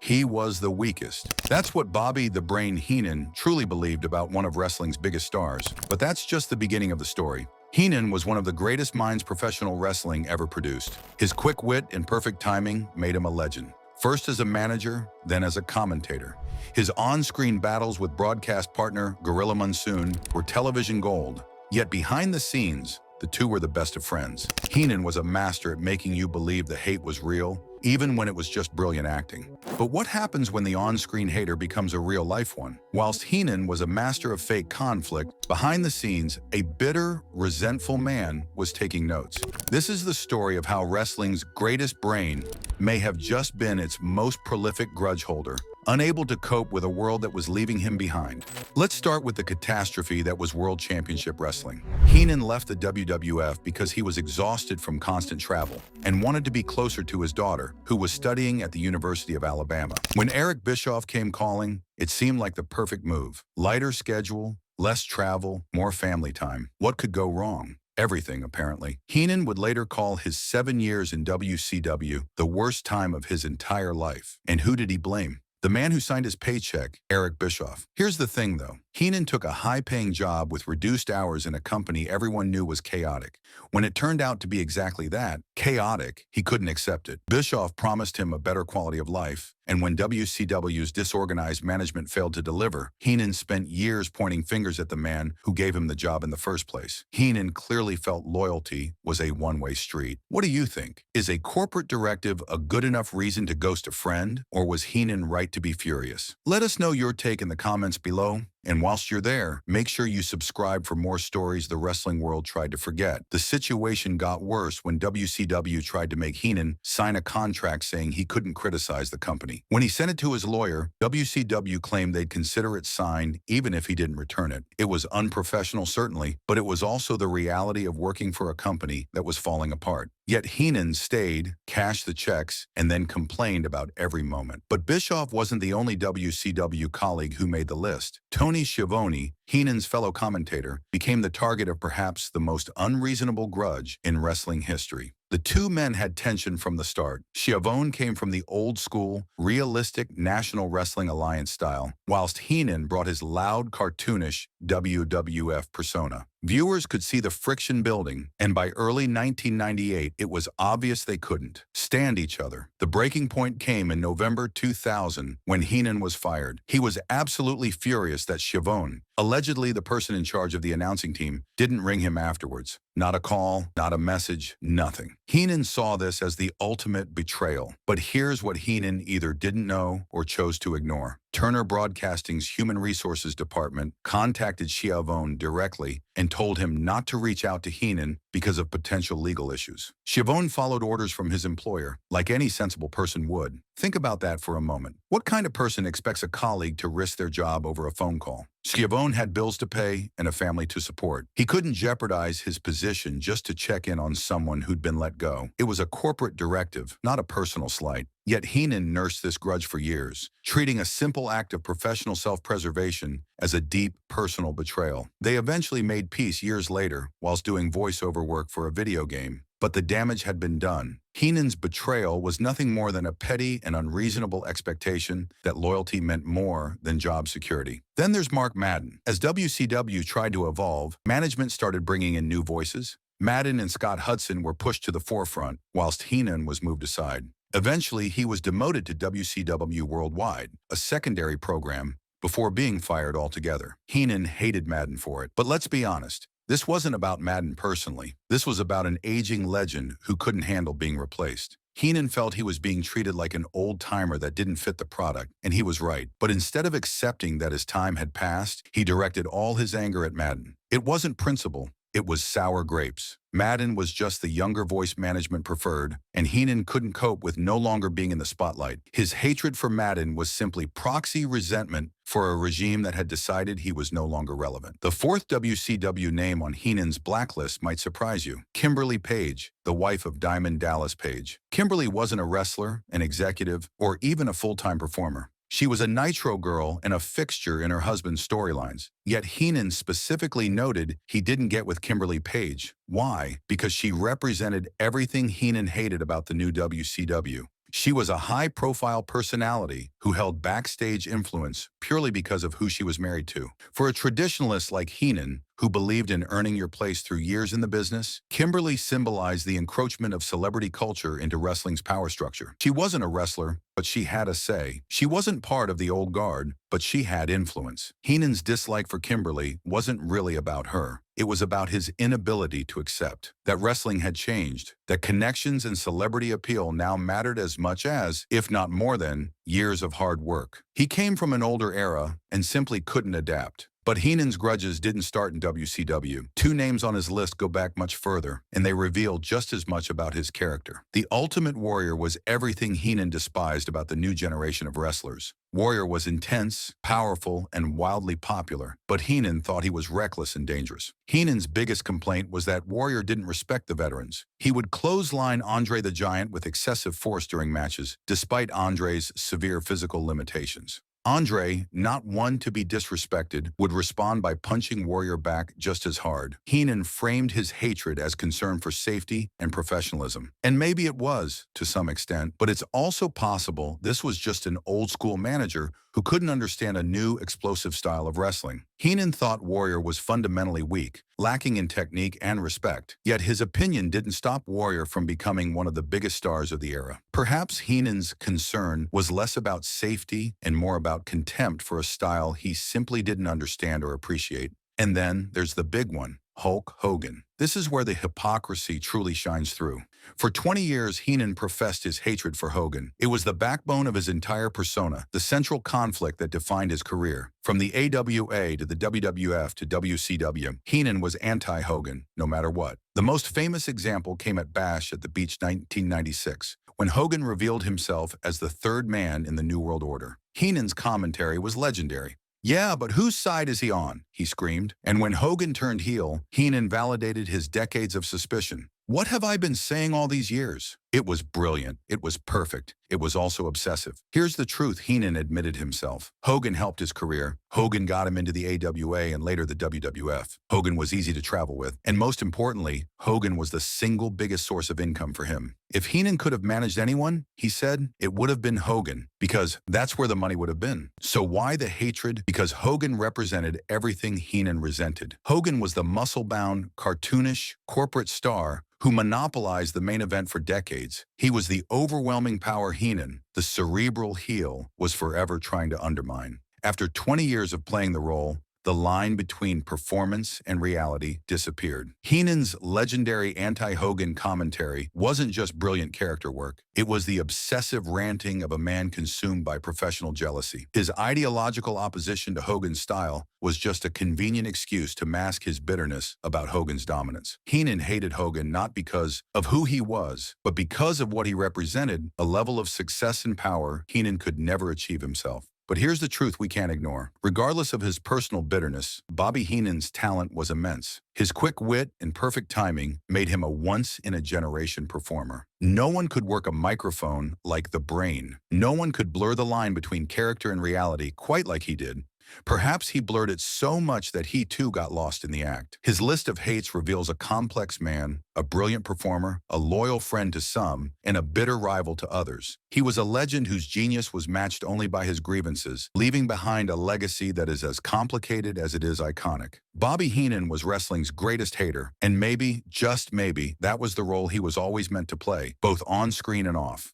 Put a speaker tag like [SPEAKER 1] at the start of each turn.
[SPEAKER 1] He was the weakest. That's what Bobby the Brain Heenan truly believed about one of wrestling's biggest stars. But that's just the beginning of the story. Heenan was one of the greatest minds professional wrestling ever produced. His quick wit and perfect timing made him a legend. First as a manager, then as a commentator. His on-screen battles with broadcast partner Gorilla Monsoon were television gold. Yet behind the scenes, the two were the best of friends. Heenan was a master at making you believe the hate was real, even when it was just brilliant acting. But what happens when the on-screen hater becomes a real-life one? Whilst Heenan was a master of fake conflict, behind the scenes, a bitter, resentful man was taking notes. This is the story of how wrestling's greatest brain may have just been its most prolific grudge holder, unable to cope with a world that was leaving him behind. Let's start with the catastrophe that was World Championship Wrestling. Heenan left the WWF because he was exhausted from constant travel and wanted to be closer to his daughter, who was studying at the University of Alabama. When Eric Bischoff came calling, it seemed like the perfect move. Lighter schedule, less travel, more family time. What could go wrong? Everything, apparently. Heenan would later call his 7 years in WCW the worst time of his entire life. And who did he blame? The man who signed his paycheck, Eric Bischoff. Here's the thing, though. Heenan took a high-paying job with reduced hours in a company everyone knew was chaotic. When it turned out to be exactly that, chaotic, he couldn't accept it. Bischoff promised him a better quality of life, and when WCW's disorganized management failed to deliver, Heenan spent years pointing fingers at the man who gave him the job in the first place. Heenan clearly felt loyalty was a one-way street. What do you think? Is a corporate directive a good enough reason to ghost a friend, or was Heenan right to be furious? Let us know your take in the comments below. And whilst you're there, make sure you subscribe for more stories the wrestling world tried to forget. The situation got worse when WCW tried to make Heenan sign a contract saying he couldn't criticize the company. When he sent it to his lawyer, WCW claimed they'd consider it signed even if he didn't return it. It was unprofessional, certainly, but it was also the reality of working for a company that was falling apart. Yet Heenan stayed, cashed the checks, and then complained about every moment. But Bischoff wasn't the only WCW colleague who made the list. Tony Schiavone, Heenan's fellow commentator, became the target of perhaps the most unreasonable grudge in wrestling history. The two men had tension from the start. Schiavone came from the old-school, realistic National Wrestling Alliance style, whilst Heenan brought his loud, cartoonish WWF persona. Viewers could see the friction building, and by early 1998, it was obvious they couldn't stand each other. The breaking point came in November 2000 when Heenan was fired. He was absolutely furious that Schiavone, allegedly the person in charge of the announcing team, didn't ring him afterwards. Not a call, not a message, nothing. Heenan saw this as the ultimate betrayal. But here's what Heenan either didn't know or chose to ignore. Turner Broadcasting's Human Resources Department contacted Schiavone directly and told him not to reach out to Heenan because of potential legal issues. Schiavone followed orders from his employer, like any sensible person would. Think about that for a moment. What kind of person expects a colleague to risk their job over a phone call? Schiavone had bills to pay and a family to support. He couldn't jeopardize his position just to check in on someone who'd been let go. It was a corporate directive, not a personal slight. Yet Heenan nursed this grudge for years, treating a simple act of professional self-preservation as a deep, personal betrayal. They eventually made peace years later whilst doing voiceover work for a video game. But the damage had been done. Heenan's betrayal was nothing more than a petty and unreasonable expectation that loyalty meant more than job security. Then there's Mark Madden. As WCW tried to evolve, management started bringing in new voices. Madden and Scott Hudson were pushed to the forefront, whilst Heenan was moved aside. Eventually, he was demoted to WCW Worldwide, a secondary program, before being fired altogether. Heenan hated Madden for it. But let's be honest. This wasn't about Madden personally. This was about an aging legend who couldn't handle being replaced. Heenan felt he was being treated like an old-timer that didn't fit the product, and he was right. But instead of accepting that his time had passed, he directed all his anger at Madden. It wasn't principle. It was sour grapes. Madden was just the younger voice management preferred, and Heenan couldn't cope with no longer being in the spotlight. His hatred for Madden was simply proxy resentment for a regime that had decided he was no longer relevant. The fourth WCW name on Heenan's blacklist might surprise you. Kimberly Page, the wife of Diamond Dallas Page. Kimberly wasn't a wrestler, an executive, or even a full-time performer. She was a Nitro girl and a fixture in her husband's storylines. Yet Heenan specifically noted he didn't get with Kimberly Page. Why? Because she represented everything Heenan hated about the new WCW. She was a high-profile personality who held backstage influence purely because of who she was married to. For a traditionalist like Heenan, who believed in earning your place through years in the business, Kimberly symbolized the encroachment of celebrity culture into wrestling's power structure. She wasn't a wrestler, but she had a say. She wasn't part of the old guard, but she had influence. Heenan's dislike for Kimberly wasn't really about her. It was about his inability to accept that wrestling had changed, that connections and celebrity appeal now mattered as much as, if not more than, years of hard work. He came from an older era and simply couldn't adapt. But Heenan's grudges didn't start in WCW. Two names on his list go back much further, and they reveal just as much about his character. The Ultimate Warrior was everything Heenan despised about the new generation of wrestlers. Warrior was intense, powerful, and wildly popular, but Heenan thought he was reckless and dangerous. Heenan's biggest complaint was that Warrior didn't respect the veterans. He would clothesline Andre the Giant with excessive force during matches, despite Andre's severe physical limitations. Andre, not one to be disrespected, would respond by punching Warrior back just as hard. Heenan framed his hatred as concern for safety and professionalism. And maybe it was, to some extent, but it's also possible this was just an old-school manager who couldn't understand a new, explosive style of wrestling. Heenan thought Warrior was fundamentally weak, lacking in technique and respect. Yet his opinion didn't stop Warrior from becoming one of the biggest stars of the era. Perhaps Heenan's concern was less about safety and more about contempt for a style he simply didn't understand or appreciate. And then there's the big one, Hulk Hogan. This is where the hypocrisy truly shines through. For 20 years, Heenan professed his hatred for Hogan. It was the backbone of his entire persona, the central conflict that defined his career. From the AWA to the WWF to WCW, Heenan was anti-Hogan, no matter what. The most famous example came at Bash at the Beach 1996, when Hogan revealed himself as the third man in the New World Order. Heenan's commentary was legendary. "Yeah, but whose side is he on?" he screamed. And when Hogan turned heel, Heenan validated his decades of suspicion. "What have I been saying all these years?" It was brilliant. It was perfect. It was also obsessive. Here's the truth Heenan admitted himself. Hogan helped his career. Hogan got him into the AWA and later the WWF. Hogan was easy to travel with. And most importantly, Hogan was the single biggest source of income for him. If Heenan could have managed anyone, he said, it would have been Hogan, because that's where the money would have been. So why the hatred? Because Hogan represented everything Heenan resented. Hogan was the muscle-bound, cartoonish, corporate star who monopolized the main event for decades. He was the overwhelming power Heenan, the cerebral heel, was forever trying to undermine. After 20 years of playing the role, the line between performance and reality disappeared. Heenan's legendary anti-Hogan commentary wasn't just brilliant character work. It was the obsessive ranting of a man consumed by professional jealousy. His ideological opposition to Hogan's style was just a convenient excuse to mask his bitterness about Hogan's dominance. Heenan hated Hogan not because of who he was, but because of what he represented, a level of success and power Heenan could never achieve himself. But here's the truth we can't ignore. Regardless of his personal bitterness, Bobby Heenan's talent was immense. His quick wit and perfect timing made him a once-in-a-generation performer. No one could work a microphone like the Brain. No one could blur the line between character and reality quite like he did. Perhaps he blurred it so much that he too got lost in the act. His list of hates reveals a complex man, a brilliant performer, a loyal friend to some, and a bitter rival to others. He was a legend whose genius was matched only by his grievances, leaving behind a legacy that is as complicated as it is iconic. Bobby Heenan was wrestling's greatest hater, and maybe, just maybe, that was the role he was always meant to play, both on screen and off.